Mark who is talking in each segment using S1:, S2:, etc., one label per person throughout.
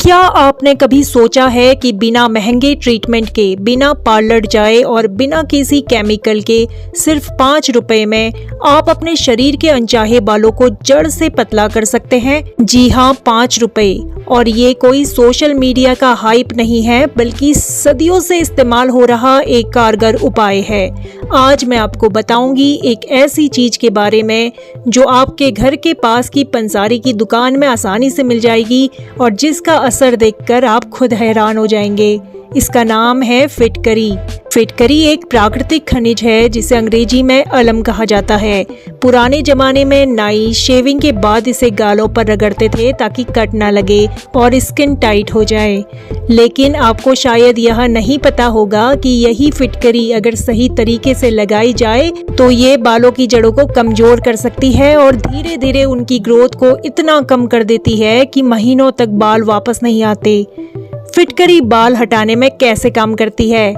S1: क्या आपने कभी सोचा है कि बिना महंगे ट्रीटमेंट के, बिना पार्लर जाए और बिना किसी केमिकल के सिर्फ 5 रुपए में आप अपने शरीर के अनचाहे बालों को जड़ से पतला कर सकते हैं? जी हाँ, 5 रुपए। और ये कोई सोशल मीडिया का हाइप नहीं है, बल्कि सदियों से इस्तेमाल हो रहा एक कारगर उपाय है। आज मैं आपको बताऊंगी एक ऐसी चीज के बारे में जो आपके घर के पास की पंसारी की दुकान में आसानी से मिल जाएगी और जिसका असर देखकर आप खुद हैरान हो जाएंगे। इसका नाम है फिटकरी। फिटकरी एक प्राकृतिक खनिज है जिसे अंग्रेजी में अलम कहा जाता है। पुराने जमाने में नाई शेविंग के बाद इसे गालों पर रगड़ते थे ताकि कट ना लगे और स्किन टाइट हो जाए। लेकिन आपको शायद यह नहीं पता होगा कि यही फिटकरी अगर सही तरीके से लगाई जाए तो ये बालों की जड़ों को कमजोर कर सकती है और धीरे धीरे उनकी ग्रोथ को इतना कम कर देती है कि महीनों तक बाल वापस नहीं आते। फिटकरी बाल हटाने में कैसे काम करती है,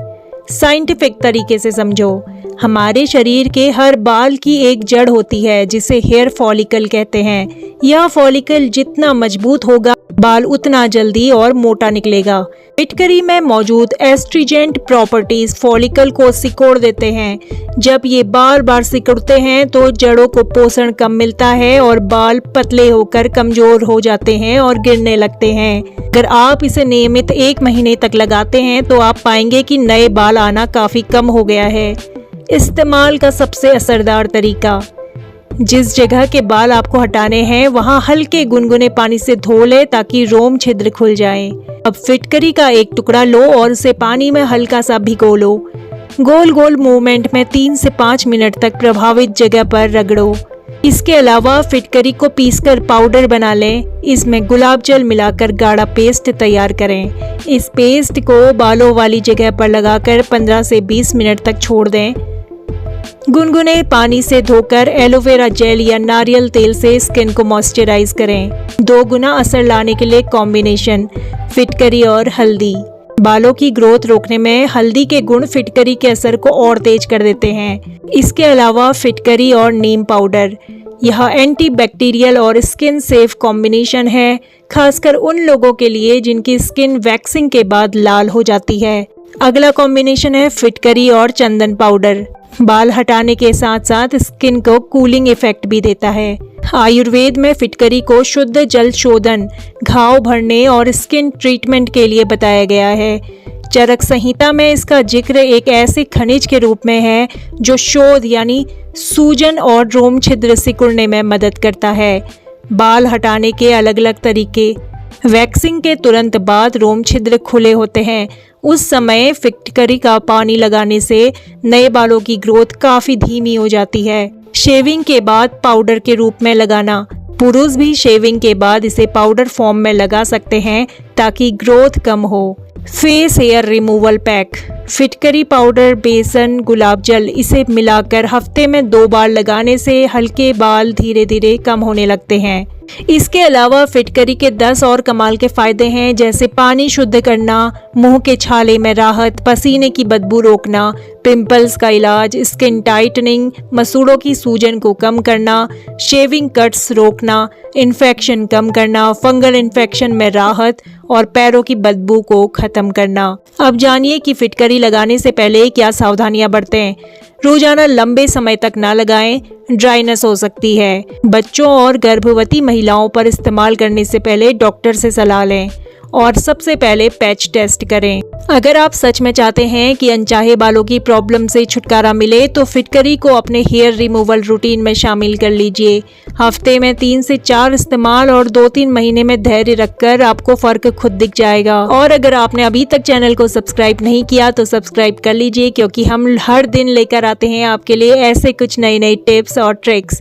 S1: साइंटिफिक तरीके से समझो। हमारे शरीर के हर बाल की एक जड़ होती है जिसे हेयर फॉलिकल कहते हैं। यह फॉलिकल जितना मजबूत होगा, बाल उतना जल्दी और मोटा निकलेगा। फिटकरी में मौजूद एस्ट्रीजेंट प्रॉपर्टीज फॉलिकल को सिकोड़ देते हैं। जब ये बार बार सिकुड़ते हैं तो जड़ों को पोषण कम मिलता है और बाल पतले होकर कमजोर हो जाते हैं और गिरने लगते हैं। अगर आप इसे नियमित 1 महीने तक लगाते हैं तो आप पाएंगे कि नए बाल आना काफी कम हो गया है। इस्तेमाल का सबसे असरदार तरीका, जिस जगह के बाल आपको हटाने हैं वहां हल्के गुनगुने पानी से धो ले ताकि रोम छिद्र खुल जाएं। अब फिटकरी का एक टुकड़ा लो और उसे पानी में हल्का सा भिगो लो। गोल गोल मूवमेंट में 3 से 5 मिनट तक प्रभावित जगह पर रगड़ो। इसके अलावा फिटकरी को पीसकर पाउडर बना लें। इसमें गुलाब जल मिलाकर गाढ़ा पेस्ट तैयार करें। इस पेस्ट को बालों वाली जगह पर लगाकर 15 से 20 मिनट तक छोड़ दें। गुनगुने पानी से धोकर एलोवेरा जेल या नारियल तेल से स्किन को मॉइस्चराइज करें। 2 गुना असर लाने के लिए कॉम्बिनेशन फिटकरी और हल्दी। बालों की ग्रोथ रोकने में हल्दी के गुण फिटकरी के असर को और तेज कर देते हैं। इसके अलावा फिटकरी और नीम पाउडर, यह एंटीबैक्टीरियल और स्किन सेफ कॉम्बिनेशन है, खासकर उन लोगों के लिए जिनकी स्किन वैक्सिंग के बाद लाल हो जाती है। अगला कॉम्बिनेशन है फिटकरी और चंदन पाउडर। बाल हटाने के साथ साथ स्किन को कूलिंग इफेक्ट भी देता है। आयुर्वेद में फिटकरी को शुद्ध जल शोधन, घाव भरने और स्किन ट्रीटमेंट के लिए बताया गया है। चरक संहिता में इसका जिक्र एक ऐसे खनिज के रूप में है जो शोध यानी सूजन और रोम छिद्र सिकुड़ने में मदद करता है। बाल हटाने के अलग अलग तरीके, वैक्सिंग के तुरंत बाद रोम छिद्र खुले होते हैं। उस समय फिटकरी का पानी लगाने से नए बालों की ग्रोथ काफी धीमी हो जाती है। शेविंग के बाद पाउडर के रूप में लगाना, पुरुष भी शेविंग के बाद इसे पाउडर फॉर्म में लगा सकते हैं ताकि ग्रोथ कम हो। फेस हेयर रिमूवल पैक, फिटकरी पाउडर, बेसन, गुलाब जल, इसे मिलाकर हफ्ते में 2 बार लगाने से हल्के बाल धीरे धीरे कम होने लगते हैं। इसके अलावा फिटकरी के 10 और कमाल के फायदे हैं, जैसे पानी शुद्ध करना, मुंह के छाले में राहत, पसीने की बदबू रोकना, पिंपल्स का इलाज, स्किन टाइटनिंग, मसूड़ों की सूजन को कम करना, शेविंग कट्स रोकना, इन्फेक्शन कम करना, फंगल इन्फेक्शन में राहत और पैरों की बदबू को खत्म करना। अब जानिए कि फिटकरी लगाने से पहले क्या सावधानियां बरतें। रोजाना लंबे समय तक ना लगाएं, ड्राइनेस हो सकती है। बच्चों और गर्भवती महिलाओं पर इस्तेमाल करने से पहले डॉक्टर से सलाह लें और सबसे पहले पैच टेस्ट करें। अगर आप सच में चाहते हैं कि अनचाहे बालों की प्रॉब्लम से छुटकारा मिले तो फिटकरी को अपने हेयर रिमूवल रूटीन में शामिल कर लीजिए। हफ्ते में 3 से 4 इस्तेमाल और 2-3 महीने में धैर्य रखकर आपको फर्क खुद दिख जाएगा। और अगर आपने अभी तक चैनल को सब्सक्राइब नहीं किया तो सब्सक्राइब कर लीजिए, क्योंकि हम हर दिन लेकर आते हैं आपके लिए ऐसे कुछ नई नई टिप्स और ट्रिक्स।